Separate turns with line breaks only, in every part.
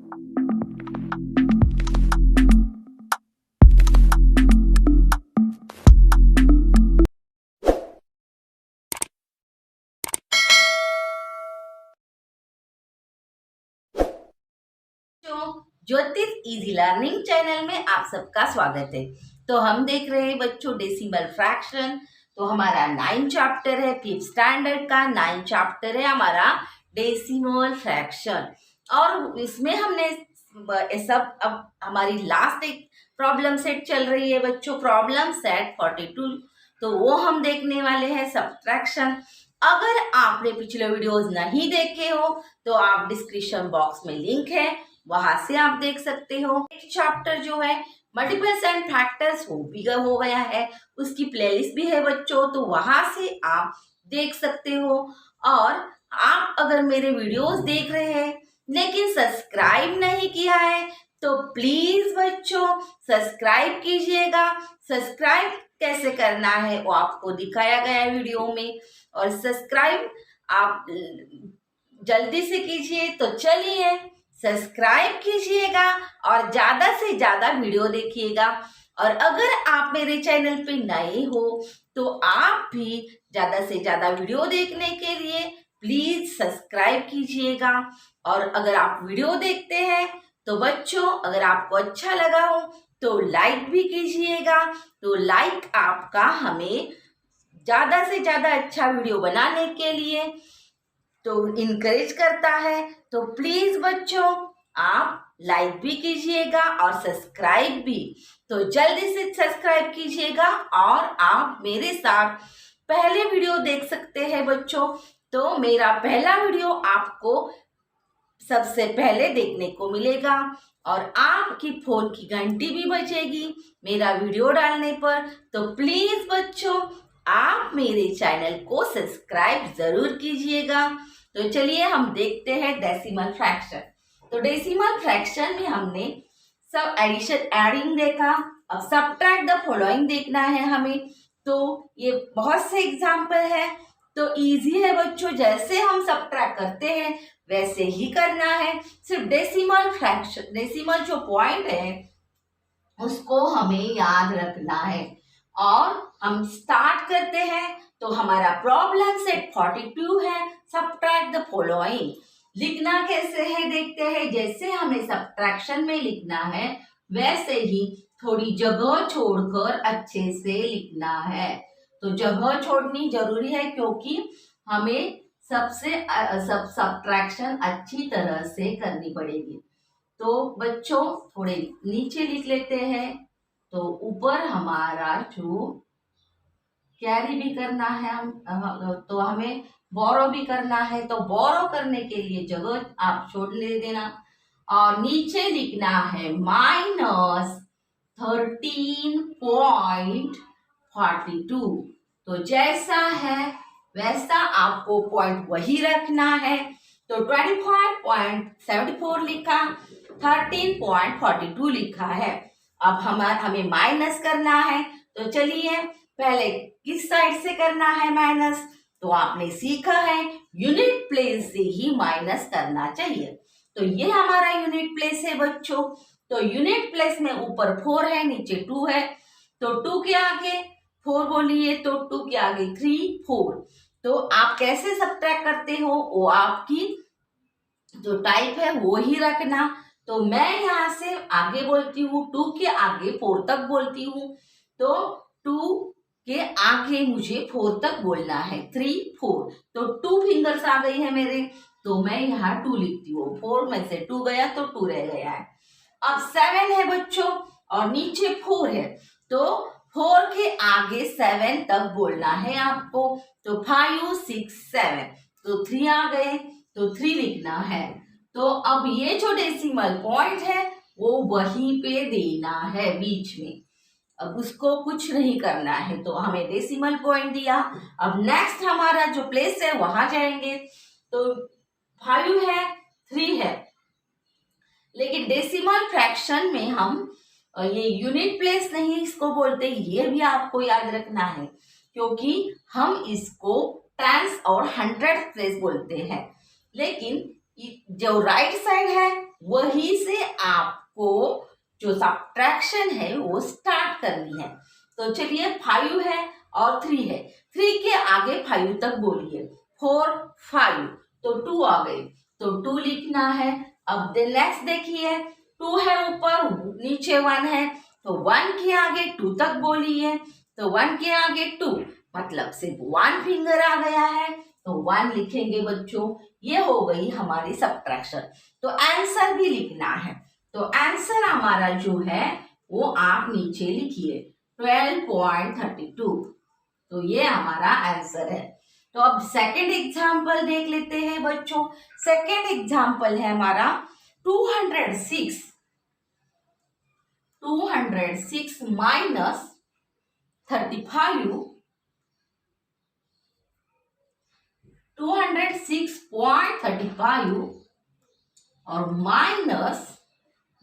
ज्योतिष easy learning channel में आप सबका स्वागत है। तो हम देख रहे हैं बच्चों डेसिमल फ्रैक्शन। तो हमारा 9 चैप्टर है, 5th स्टैंडर्ड का 9 चैप्टर है हमारा डेसिमल फ्रैक्शन। और इसमें हमने सब अब हमारी लास्ट एक प्रॉब्लम सेट चल रही है बच्चों, प्रॉब्लम सेट 42। तो वो हम देखने वाले हैं सब्ट्रैक्शन। अगर आपने पिछले वीडियोस नहीं देखे हो तो आप डिस्क्रिप्शन बॉक्स में लिंक है, वहां से आप देख सकते हो। एक चैप्टर जो है मल्टीपल्स एंड फैक्टर्स हो गया है, उसकी प्लेलिस्ट भी है बच्चों, तो वहां से आप देख सकते हो। और आप अगर मेरे वीडियोस देख रहे हैं लेकिन सब्सक्राइब नहीं किया है तो प्लीज बच्चों सब्सक्राइब कीजिएगा। सब्सक्राइब कैसे करना है वो आपको दिखाया गया है वीडियो में, और सब्सक्राइब आप जल्दी से कीजिए। तो चलिए सब्सक्राइब कीजिएगा और ज्यादा से ज्यादा वीडियो देखिएगा। और अगर आप मेरे चैनल पे नए हो तो आप भी ज्यादा से ज्यादा वीडियो देखने के लिए प्लीज सब्सक्राइब कीजिएगा। और अगर आप वीडियो देखते हैं तो बच्चों अगर आपको अच्छा लगा हो तो लाइक भी कीजिएगा। तो लाइक आपका हमें ज्यादा से ज्यादा अच्छा वीडियो बनाने के लिए तो इनकरेज करता है। तो प्लीज बच्चों आप लाइक भी कीजिएगा और सब्सक्राइब भी। तो जल्दी से सब्सक्राइब कीजिएगा और आप मेरे साथ पहले वीडियो देख सकते हैं बच्चों। तो मेरा पहला वीडियो आपको सबसे पहले देखने को मिलेगा और आपकी फोन की घंटी भी बजेगी मेरा वीडियो डालने पर। तो प्लीज बच्चों आप मेरे चैनल को सब्सक्राइब जरूर कीजिएगा। तो चलिए हम देखते हैं डेसिमल फ्रैक्शन। तो डेसिमल फ्रैक्शन में हमने सब एडिशन एडिंग देखा, अब सब्ट्रैक्ट द फॉलोइंग देखना है हमें। तो ये बहुत से एग्जाम्पल है, तो इजी है बच्चों, जैसे हम सब्ट्रैक्ट करते हैं वैसे ही करना है। सिर्फ डेसिमल फ्रैक्शन, डेसिमल जो पॉइंट है उसको हमें याद रखना है। और हम स्टार्ट करते हैं। तो हमारा प्रॉब्लम सेट 42 है, सब्ट्रैक्ट द फॉलोइंग। लिखना कैसे है देखते हैं। जैसे हमें सब्ट्रैक्शन में लिखना है वैसे ही थोड़ी जगह छोड़कर अच्छे से लिखना है। तो जगह छोड़नी जरूरी है क्योंकि हमें सब्ट्रैक्शन अच्छी तरह से करनी पड़ेगी। तो बच्चों थोड़े नीचे लिख लेते हैं। तो ऊपर हमारा जो कैरी भी करना है हम, तो हमें बोरो भी करना है। तो बोरो करने के लिए जगह आप छोड़ ले देना और नीचे लिखना है -13.42। तो जैसा है वैसा आपको पॉइंट वही रखना है। तो 25.74 लिखा, 13.42 लिखा है। अब हमें माइनस करना है। तो चलिए पहले किस साइड से करना है माइनस, तो आपने सीखा है यूनिट प्लेस से ही माइनस करना चाहिए। तो ये हमारा यूनिट प्लेस है बच्चों। तो यूनिट प्लेस में ऊपर 4 है, नीचे 2 है। तो 2 के आगे 4 बोलिए, तो 2 के आगे 3 4। तो आप कैसे सब्ट्रैक्ट करते हो वो आपकी जो टाइप है वो ही रखना। तो मैं यहाँ से आगे बोलती हूँ 2 के आगे 4 तक बोलती हूँ। तो 2 के आगे मुझे 4 तक बोलना है, 3 4। तो 2 फिंगर्स आ गई है मेरे, तो मैं यहाँ 2 लिखती हूँ। 4 में से 2 गया तो 2 रह गया है। अब 7 है बच्चों और नीचे 4 है। तो 4 के आगे 7 तक बोलना है आपको। तो 5 6 7, तो 3 आ गए तो 3 लिखना है। तो अब ये जो डेसिमल पॉइंट है वो वहीं पे देना है बीच में, अब उसको कुछ नहीं करना है। तो हमें डेसिमल पॉइंट दिया। अब नेक्स्ट हमारा जो प्लेस है वहां जाएंगे। तो 5 है, 3 है, लेकिन डेसिमल फ्रैक्शन में हम ये यूनिट प्लेस नहीं इसको बोलते, ये भी आपको याद रखना है क्योंकि हम इसको टेंस और हंड्रेड प्लेस बोलते हैं। लेकिन जो राइट साइड है वही से आपको जो सब्ट्रैक्शन है वो स्टार्ट करनी है। तो चलिए 5 है और 3 है, 3 के आगे 5 तक बोलिए। 4 5 तो 2 आ गई, तो 2 लिखना है। अब नेक्स्ट देखिए 2 है ऊपर, नीचे 1 है, तो 1 के आगे 2 तक बोलिए। तो 1 के आगे 2 मतलब सिर्फ 1 फिंगर आ गया है, तो 1 लिखेंगे बच्चों। ये हो गई हमारी सब्ट्रैक्शन। तो आंसर भी लिखना है। तो आंसर हमारा जो है वो आप नीचे लिखिए 12.32। तो ये हमारा आंसर है। तो अब सेकंड एग्जाम्पल देख लेते हैं बच्चों। सेकंड एग्जाम्पल है हमारा 206 माइनस 35, 206.35 और माइनस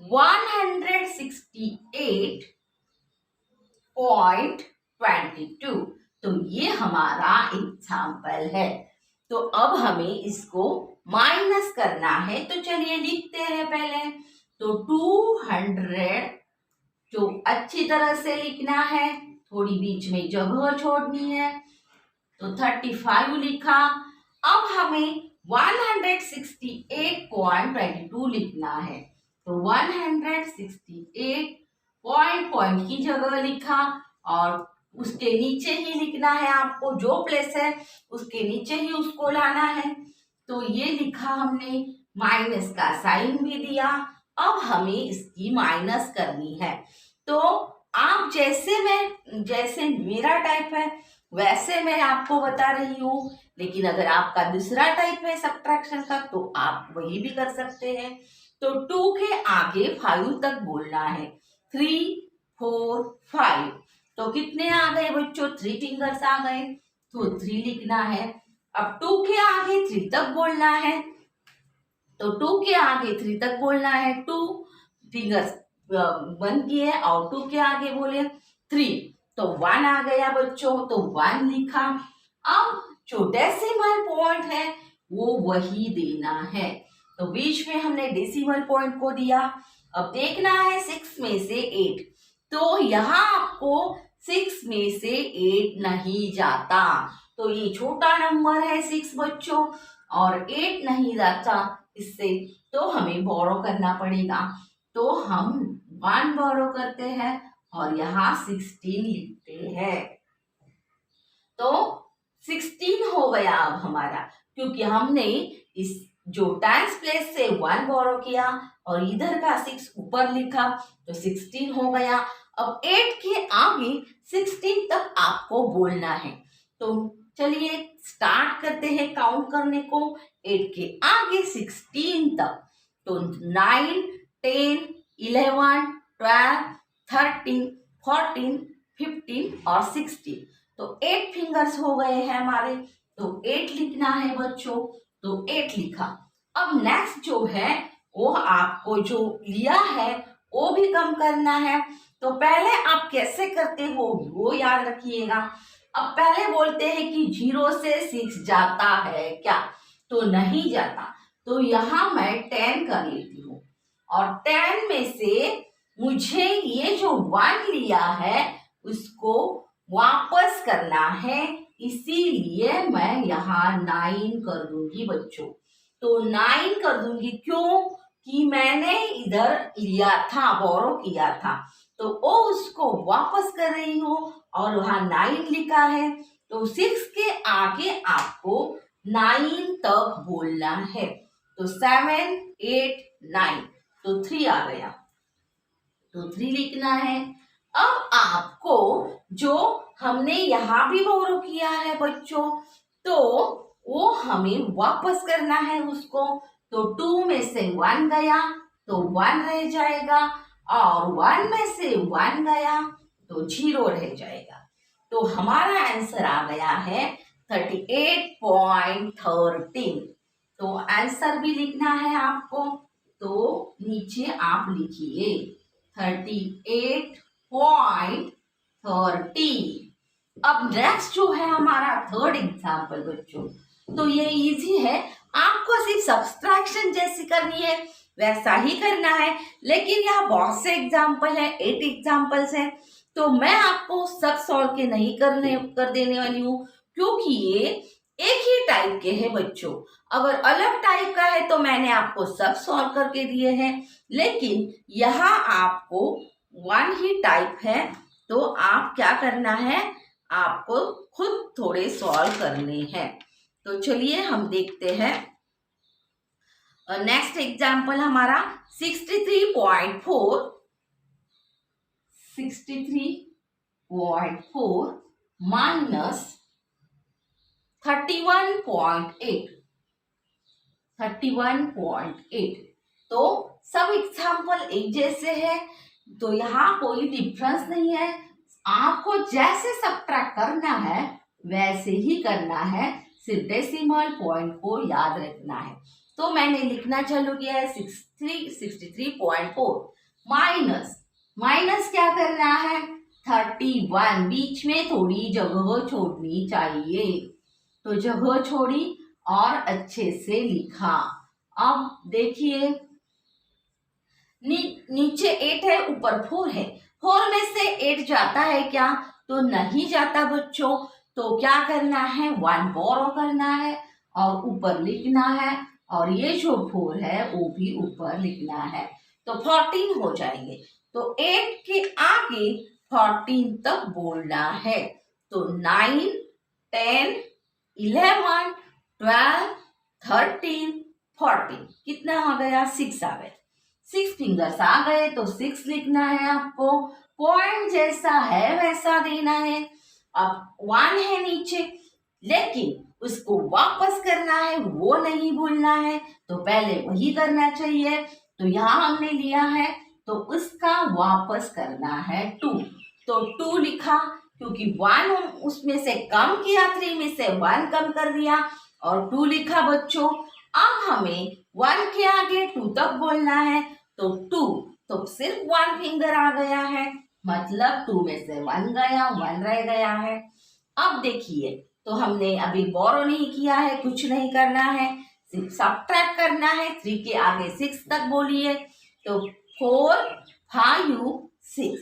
168.22। तो ये हमारा एग्जाम्पल है। तो अब हमें इसको माइनस करना है, तो चलिए लिखते हैं पहले। तो 200 जो अच्छी तरह से लिखना है, थोड़ी बीच में जगह छोड़नी है। तो 35 लिखा। अब हमें 168.22 लिखना है। तो 168 पॉइंट की जगह लिखा और उसके नीचे ही लिखना है आपको, जो प्लेस है उसके नीचे ही उसको लाना है। तो ये लिखा हमने, माइनस का साइन भी दिया। अब हमें इसकी माइनस करनी है। तो आप जैसे मेरा टाइप है वैसे मैं आपको बता रही हूँ, लेकिन अगर आपका दूसरा टाइप है सब्ट्रैक्शन का तो आप वही भी कर सकते हैं। तो 2 के आगे 5 तक बोलना है। 3 4 5 तो कितने आ गए बच्चों? 3 फिंगर्स आ गए, तो 3 लिखना है। अब 2 के आगे 3 तक बोलना है, तो 2 के आगे 3 तक बोलना है। 2 फिंगर्स बंद किए और 2 के आगे बोले 3, तो 1 आ गया बच्चों, तो 1 लिखा। अब जो डेसिमल पॉइंट है वो वही देना है। तो बीच में हमने डेसिमल पॉइंट को दिया। अब देखना है 6 में से 8, तो यहाँ आपको 6 में से 8 नहीं जाता, तो ये छोटा नंबर है 6 बच्चों, और 8 नहीं जाता इससे, तो हमें बोरो करना पड़ेगा। तो हम 1 बोरो करते हैं और यहाँ 16 लिखते हैं। तो 16 हो गया अब हमारा, क्योंकि हमने इस जो टेंस प्लेस से 1 बोरो किया और इधर का 6 ऊपर लिखा, तो 16 हो गया। अब 8 के आगे 16 तक आपको बोलना है। तो चलिए स्टार्ट करते हैं काउंट करने को। 8 के आगे 16 तक, तो 9 10 11 12 13 14 15 और 16, तो 8 फिंगर्स हो गए हैं हमारे। तो 8 लिखना है बच्चों, तो 8 लिखा। अब नेक्स्ट जो है वो आपको जो लिया है वो भी कम करना है। तो पहले आप कैसे करते हो वो याद रखिएगा। अब पहले बोलते हैं कि 0 से 6 जाता है क्या? तो नहीं जाता। तो यहाँ मैं 10 कर लेती हूँ और 10 में से मुझे ये जो 1 लिया है उसको वापस करना है, इसीलिए मैं यहाँ 9 कर दूंगी बच्चों। तो 9 कर दूंगी, क्यों कि मैंने इधर लिया था, बोरो किया था, तो वो उसको वापस कर रही हूँ और वहाँ 9 लिखा है। तो 6 के आगे आपको 9 तक बोलना है। तो 7 8 9, तो 3 आ गया, तो 3 लिखना है। अब आपको जो हमने यहाँ भी बोरो किया है बच्चों, तो वो हमें वापस करना है उसको। तो 2 में से 1 गया तो 1 रह जाएगा, और 1 में से 1 गया तो 0 रह जाएगा। तो हमारा आंसर आ गया है 38.13। तो आंसर भी लिखना है आपको, तो नीचे आप लिखिए 38.30। अब नेक्स्ट जो है हमारा थर्ड एग्जाम्पल बच्चों, तो ये इजी है, आपको सिर्फ सब्सट्रैक्शन जैसी करनी है वैसा ही करना है, लेकिन यहाँ बहुत से एग्जाम्पल है, 8 एग्जाम्पल्स हैं, तो मैं आपको सब सॉल्व के नहीं कर देने वाली हूँ, क्योंकि ये एक ही टाइप के हैं बच्चों। अगर अलग टाइप का है तो मैंने आपको सब सॉल्व करके दिए हैं, लेकिन यहाँ आपको वन ही टाइप है, तो आप क्या करना है, आपको खुद थोड़े सॉल्व करने हैं। तो चलिए हम देखते हैं। नेक्स्ट एग्जाम्पल हमारा 63.4 माइनस 31.8। तो सब एग्जाम्पल एक जैसे है, तो यहाँ कोई डिफरेंस नहीं है। आपको जैसे सब्ट्रैक्ट करना है वैसे ही करना है, सिर्फ डेसिमल पॉइंट को याद रखना है। तो मैंने लिखना चालू किया है 63.4 माइनस क्या करना है 31, बीच में थोड़ी जगह छोड़नी चाहिए, तो जगह छोड़ी और अच्छे से लिखा। अब देखिए नीचे 8 है, ऊपर 4 है, 4 में से 8 जाता है क्या, तो नहीं जाता बच्चों। तो क्या करना है, 1 बोरो करना है और ऊपर लिखना है, और ये जो 4 है वो भी ऊपर लिखना है, तो 14 हो जाएंगे। तो 8 के आगे 14 तक बोलना है, तो 9, 10, 11, 12, 13, 14 कितना आ गया, 6 आ गए। 6 फिंगर्स आ गए तो 6 लिखना है आपको, पॉइंट जैसा है वैसा देना है। अब 1 है नीचे, लेकिन उसको वापस करना है, वो नहीं भूलना है, तो पहले वही करना चाहिए। तो यहाँ हमने लिया है तो उसका वापस करना है 2, तो 2 लिखा, क्योंकि 1 उसमें से कम किया, 3 में से 1 कम कर दिया और 2 लिखा बच्चों। अब हमें 1 के आगे 2 तक बोलना है, तो 2, तो सिर्फ 1 फिंगर आ गया है, मतलब 2 में से 1 गया, 1 रह गया है। अब देखिए, तो हमने अभी बोरो नहीं किया है, कुछ नहीं करना है, सिर्फ सब्ट्रैक्ट करना है। 3 के आगे 6 तक बोलिए, तो 4, 5, 6,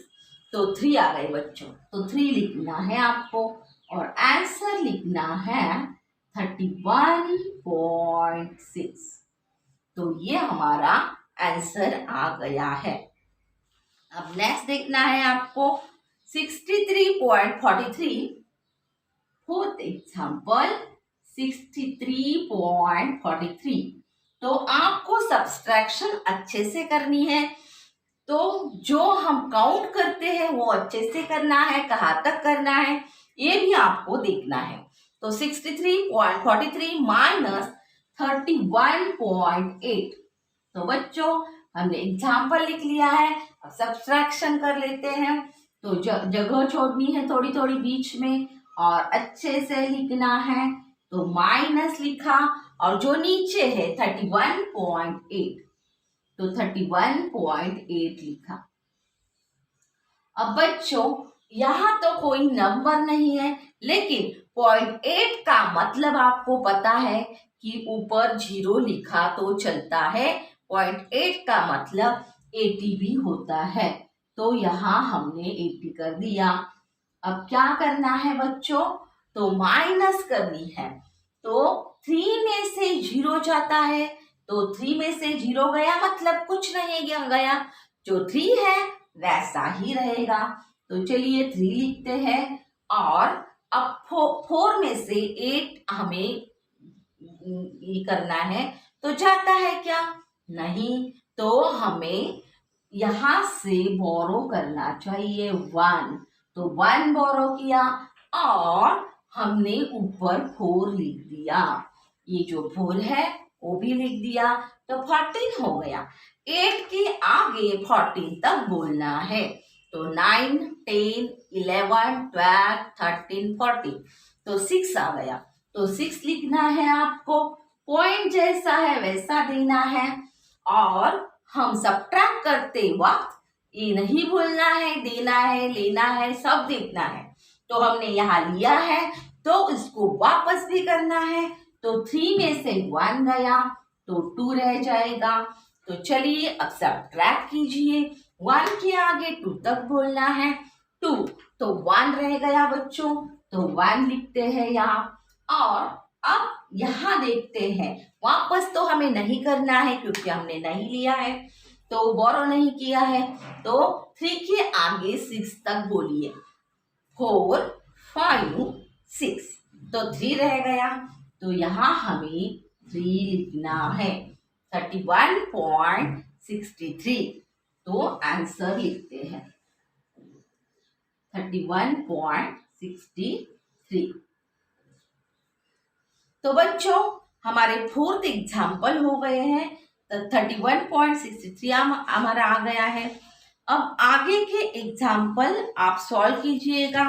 तो 3 आ गए बच्चों, तो 3 लिखना है आपको और आंसर लिखना है 31.6। तो ये हमारा आंसर आ गया है। अब नेक्स्ट देखना है आपको 63.43, फोर्थ एग्जाम्पल 63.43। तो आपको सब्सट्रैक्शन अच्छे से करनी है, तो जो हम काउंट करते हैं वो अच्छे से करना है, कहाँ तक करना है ये भी आपको देखना है। तो 63.43 माइनस 31.8, तो बच्चों हमने एग्जाम्पल लिख लिया है, अब सब्सट्रैक्शन कर लेते हैं। तो जगह छोड़नी है थोड़ी थोड़ी बीच में और अच्छे से लिखना है, तो माइनस लिखा और जो नीचे है 31.8, तो 31.8 लिखा। अब बच्चों यहाँ तो कोई नंबर नहीं है, लेकिन 0.8 का मतलब आपको पता है कि ऊपर 0 लिखा तो चलता है, 0.8 का मतलब 80 भी होता है, तो यहाँ हमने 80 कर दिया। अब क्या करना है बच्चों, तो माइनस करनी है, तो 3 में से 0 जाता है, तो 3 में से 0 गया मतलब कुछ नहीं गया, जो 3 है वैसा ही रहेगा। तो चलिए 3 लिखते हैं, और अब 4 में से 8 हमें ये करना है, तो जाता है क्या, नहीं, तो हमें यहाँ से बोरो करना चाहिए 1, तो 1 बोरो किया और हमने ऊपर 4 लिख दिया, ये जो 4 है वो भी लिख दिया, तो 14 हो गया। 8 के आगे 14 तक बोलना है, तो 9, 10, 11, 12, 13, 14, तो 6 आ गया, तो 6 लिखना है आपको, पॉइंट जैसा है वैसा देना है, और हम सब्ट्रैक्ट करते वक्त ये नहीं भूलना है, देना है, लेना है, सब देखना है। तो हमने यहाँ लिया है तो इसको वापस भी करना है, तो 3 में से 1 गया तो 2 रह जाएगा। तो चलिए अब सब्ट्रैक्ट कीजिए। 1 के आगे 2 तक बोलना है। 2 तो 1 रह गया बच्चों, तो 1 लिखते हैं यहाँ। और अब यहाँ देखते हैं, वापस तो हमें नहीं करना है क्योंकि हमने नहीं लिया है, तो बोरो नहीं किया है। तो 3 के आगे 6 तक बोलिए। 4 5 6 तो 3 रह गया, तो यहाँ हमें 3 लिखना है। 31.63 तो आंसर लिखते हैं 31.63। तो बच्चों हमारे 4th एग्जाम्पल हो गए हैं, तो 31.63 हमारा आ गया है। अब आगे के एग्जाम्पल आप सॉल्व कीजिएगा,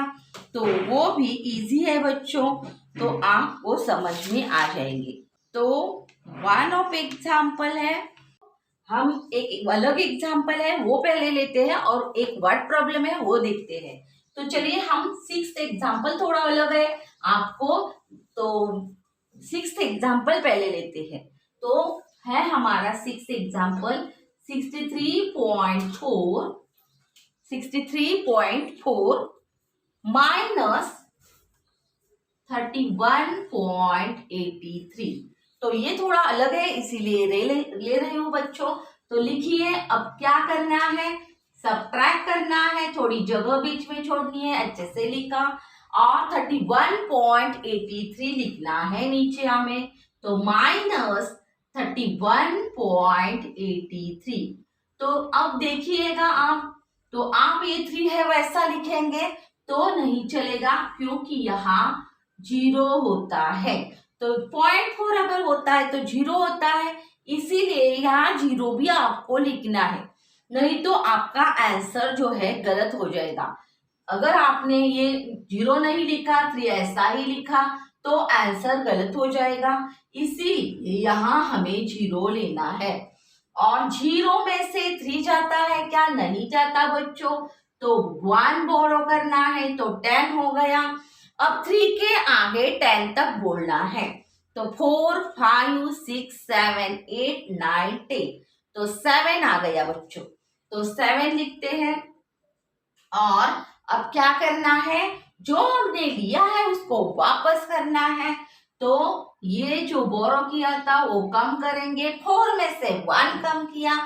तो वो भी इजी है बच्चों, तो आपको समझ में आ जाएंगे। तो वन ऑफ एग्जाम्पल है, हम एक अलग एग्जाम्पल है वो पहले लेते हैं और एक वर्ड प्रॉब्लम है वो देखते हैं। तो चलिए हम 6th एग्जाम्पल थोड़ा अलग है आपको, तो 6th एग्जाम्पल पहले लेते हैं। तो है हमारा 6th एग्जाम्पल 63.4 माइनस 31.83। तो ये थोड़ा अलग है इसीलिए ले रही हूँ बच्चों। तो लिखिए अब क्या करना है, सब्ट्रैक्ट करना है, थोड़ी जगह बीच में छोड़नी है, अच्छे से लिखा। और 31.83 लिखना है नीचे हमें, तो माइनस 31.83। तो अब देखिएगा आप, तो आप ये 3 है वैसा लिखेंगे तो नहीं चलेगा क्योंकि यहाँ 0 होता है। तो 0.4 अगर होता है तो 0 होता है, इसीलिए यहाँ 0 भी आपको लिखना है, नहीं तो आपका आंसर जो है गलत हो जाएगा। अगर आपने ये 0 नहीं लिखा, 3 ऐसा ही लिखा तो आंसर गलत हो जाएगा, इसीलिए यहाँ हमें 0 लेना है। और 0 में से 3 जाता है क्या, नहीं जाता बच्चों, तो 1 बोरो करना है तो 10 हो गया। अब 3 के आगे 10 तक बोलना है, तो 4 5 6 7 8 9 10 तो 7 आ गया बच्चों, तो 7 लिखते हैं। और अब क्या करना है, जो हमने लिया है उसको वापस करना है, तो ये जो बोरो किया था वो कम करेंगे। 4 में से 1 कम किया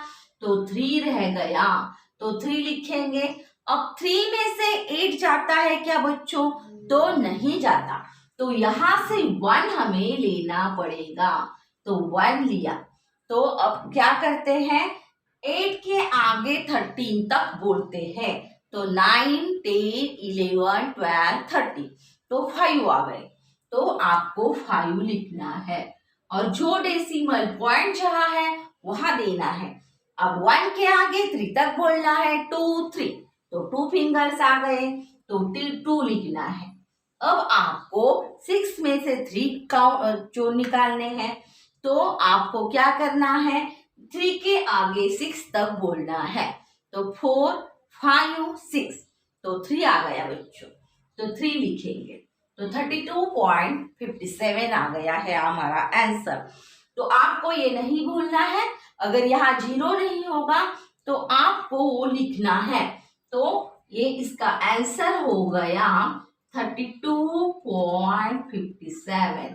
तो 3 रह गया, तो 3 लिखेंगे। अब 3 में से 8 जाता है क्या बच्चों, तो नहीं जाता, तो यहाँ से 1 हमें लेना पड़ेगा, तो 1 लिया। तो अब क्या करते हैं, 8 के आगे 13 तक बोलते हैं, तो 9 10 11 12 13 तो 5 आ गए, तो आपको 5 लिखना है। और जो डेसिमल पॉइंट जहां है वहां देना है। अब 1 के आगे 3 तक बोलना है, 2 3 तो 2 फिंगर्स आ गए, तो 2 लिखना है। अब आपको 6 में से 3 काउंट जो निकालने हैं, तो आपको क्या करना है, 3 के आगे 6 तक बोलना है, तो 4 5 6 तो 3 आ गया बच्चों, तो 3 लिखेंगे, तो 32.57 आ गया है हमारा आंसर। तो आपको ये नहीं भूलना है, अगर यहाँ 0 नहीं होगा तो आपको वो लिखना है, तो ये इसका आंसर हो गया 32.57।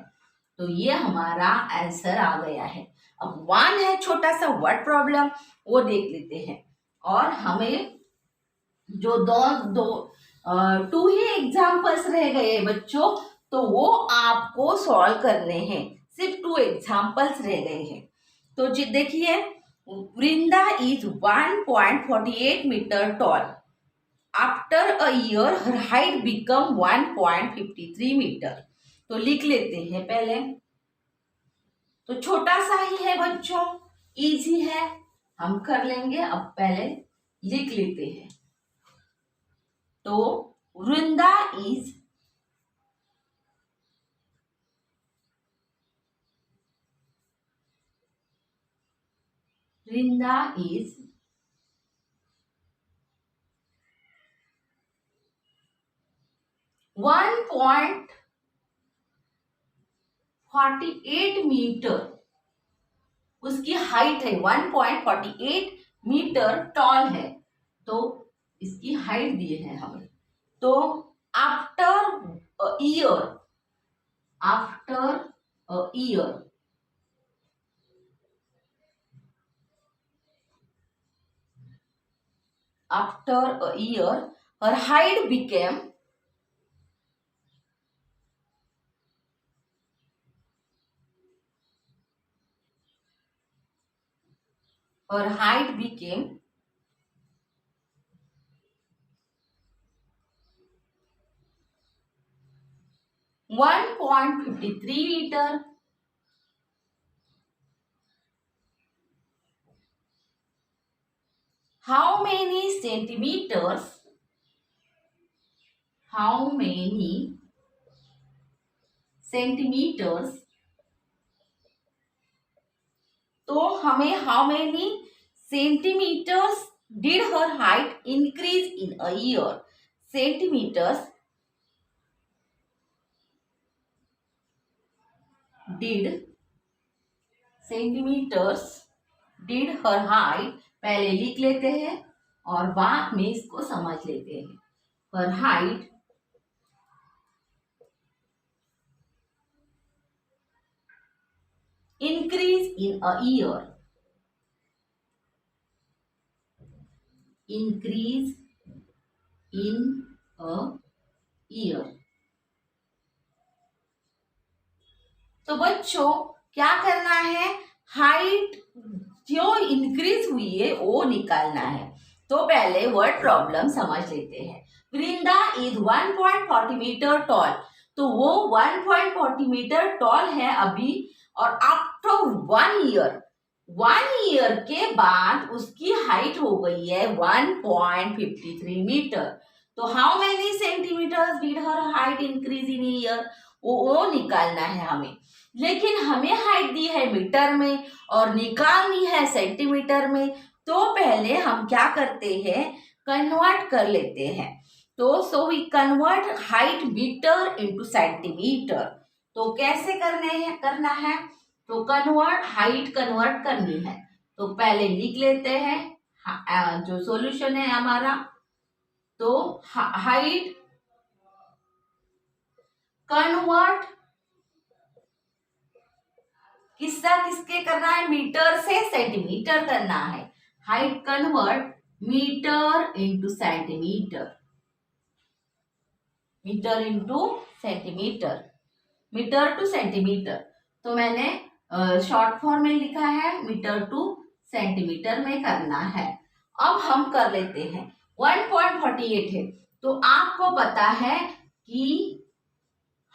तो ये हमारा आंसर आ गया है। अब 1 है छोटा सा वर्ड प्रॉब्लम, वो देख लेते हैं। और हमें जो दो 2 ही एग्जाम्पल्स रह गए बच्चों, तो वो आपको सॉल्व करने हैं, सिर्फ 2 एग्जाम्पल्स रह गए हैं। तो जी देखिए, Vrinda is 1.48 metre tall, after a year her height become 1.53 metre. तो लिख लेते हैं पहले, तो छोटा सा ही है बच्चों, इजी है, हम कर लेंगे। अब पहले लिख लेते हैं, तो वृंदा इज 1.48 1.48 मीटर उसकी हाइट है, 1.48 मीटर टॉल है। तो इसकी हाइट दी है हमें। तो after year her height became 1.53 meter. How many centimeters तो हमें how many centimeters did her height increase in a year? Centimeters did her height, पहले लिख लेते हैं और बाद में इसको समझ लेते हैं। her height increase in a year. तो बच्चों क्या करना है, हाइट जो इंक्रीज हुई है वो निकालना है। तो पहले वर्ड प्रॉब्लम समझ लेते हैं। वृंदा इज 1.40 मीटर टॉल, तो वो 1.40 मीटर टॉल है अभी, और आफ्टर 1 ईयर के बाद उसकी हाइट हो गई है 1.53 मीटर। तो how many centimetres did her height increase in year, वो निकालना है हमें। लेकिन हमें हाइट दी है मीटर में और निकालनी है सेंटीमीटर में। तो पहले हम क्या करते हैं, कन्वर्ट कर लेते हैं। तो so we convert height metre into centimetre. तो कैसे करना है, तो हाइट कन्वर्ट करनी है। तो पहले लिख लेते हैं जो सॉल्यूशन है हमारा। तो हाइट कन्वर्ट किसके करना है, मीटर से सेंटीमीटर करना है। Height convert metre into centimetre, metre to centimetre. तो मैंने शॉर्ट फॉर्म में लिखा है, मीटर टू सेंटीमीटर में करना है। अब हम कर लेते हैं। 1.48 है, तो आपको पता है कि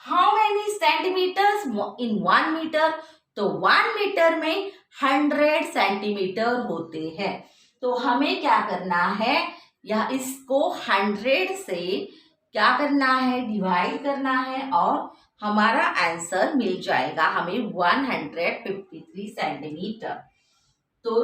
how many centimetres in 1 metre, तो 1 मीटर में 100 सेंटीमीटर होते हैं। तो हमें क्या करना है, या इसको 100 से क्या करना है, डिवाइड करना है, और हमारा आंसर मिल जाएगा हमें 153 सेंटीमीटर। तो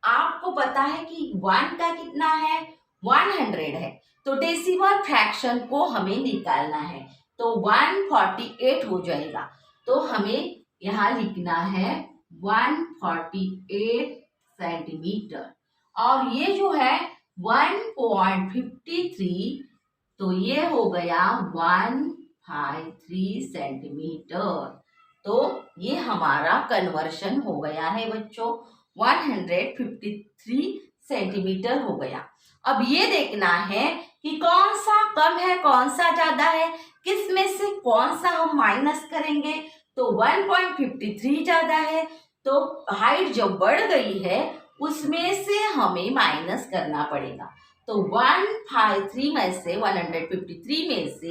आपको पता है कि 1 का कितना है, 100 है। तो डेसिमल फ्रैक्शन को हमें निकालना है, तो 148 हो जाएगा। तो हमें यहाँ लिखना है 148 सेंटीमीटर, और ये जो है 1.53, तो ये हो गया 153 सेंटीमीटर। तो ये हमारा कन्वर्शन हो गया है बच्चों, 153 सेंटीमीटर हो गया। अब ये देखना है कि कौन सा कम है कौन सा ज्यादा है, किस में से कौन सा हम माइनस करेंगे। तो 1.53 ज्यादा है, तो हाइट जो बढ़ गई है उसमें से हमें माइनस करना पड़ेगा। तो 153 में से 153 में से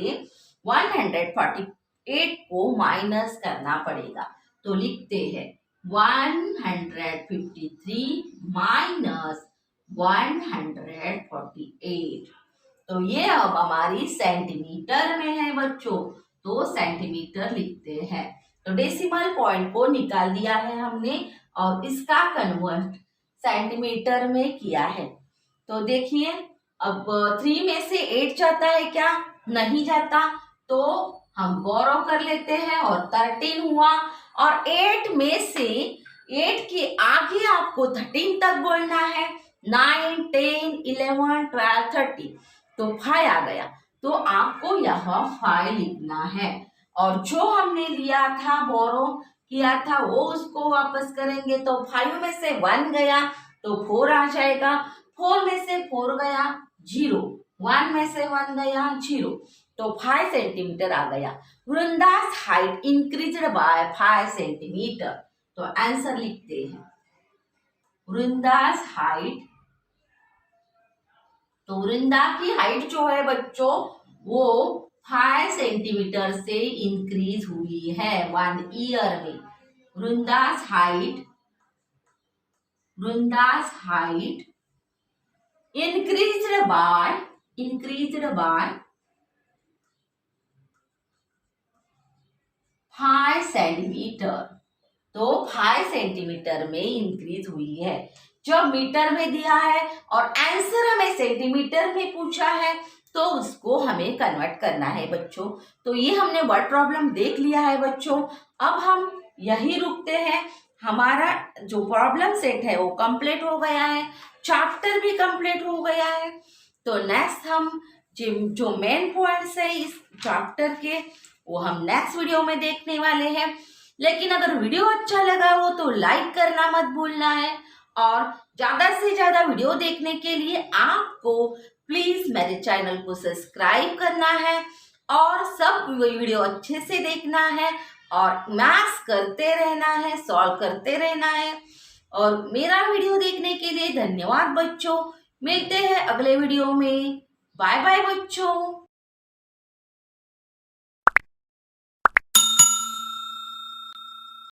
148 को माइनस करना पड़ेगा। तो लिखते हैं 153 माइनस 148। तो ये अब हमारी सेंटीमीटर में है बच्चों, तो सेंटीमीटर लिखते हैं। तो डेसिमल पॉइंट को निकाल दिया है हमने और इसका कन्वर्ट सेंटीमीटर में किया है। तो देखिए अब 3 में से 8 जाता है क्या, नहीं जाता। तो हम बोरो कर लेते हैं और 13 हुआ। और 8 में से 8 के आगे आपको 13 तक बोलना है। 9, 10, 11, 12, 13 तो 5 आ गया, तो आपको यहाँ 5 लिखना है। और जो हमने लिया था, बोरो किया था, वो उसको वापस करेंगे। तो 5 में से 1 गया तो 4 आ जाएगा। 4 में से 4 गया 0, 1 में से 1 गया 0, तो 5 सेंटीमीटर आ गया। Vrinda's height increased by 5 centimetre. तो आंसर लिखते हैं वृंदास हाइट। तो वृंदा की हाइट जो है बच्चों वो 5 सेंटीमीटर से इंक्रीज हुई है 1 ईयर में। Vrinda's height increased by 5 centimetre. तो 5 सेंटीमीटर में इंक्रीज हुई है। जब मीटर में दिया है और आंसर हमें सेंटीमीटर में पूछा है तो उसको हमें कन्वर्ट करना है बच्चों। तो ये हमने वर्ड प्रॉब्लम देख लिया है बच्चों। अब हम यही रुकते हैं। हमारा जो प्रॉब्लम सेट है वो कंप्लीट हो गया है, चैप्टर भी कंप्लीट हो गया है। तो नेक्स्ट हम जो मेन पॉइंट्स है इस चैप्टर के वो हम नेक्स्ट वीडियो में देखने वाले हैं। लेकिन अगर वीडियो अच्छा लगा हो तो लाइक करना मत भूलना है। और ज्यादा से ज्यादा वीडियो देखने के लिए आपको प्लीज मेरे चैनल को सब्सक्राइब करना है और सब वीडियो अच्छे से देखना है और मैथ्स करते रहना है, सॉल्व करते रहना है। और मेरा वीडियो देखने के लिए धन्यवाद बच्चों। मिलते हैं अगले वीडियो में। बाय बाय बच्चों।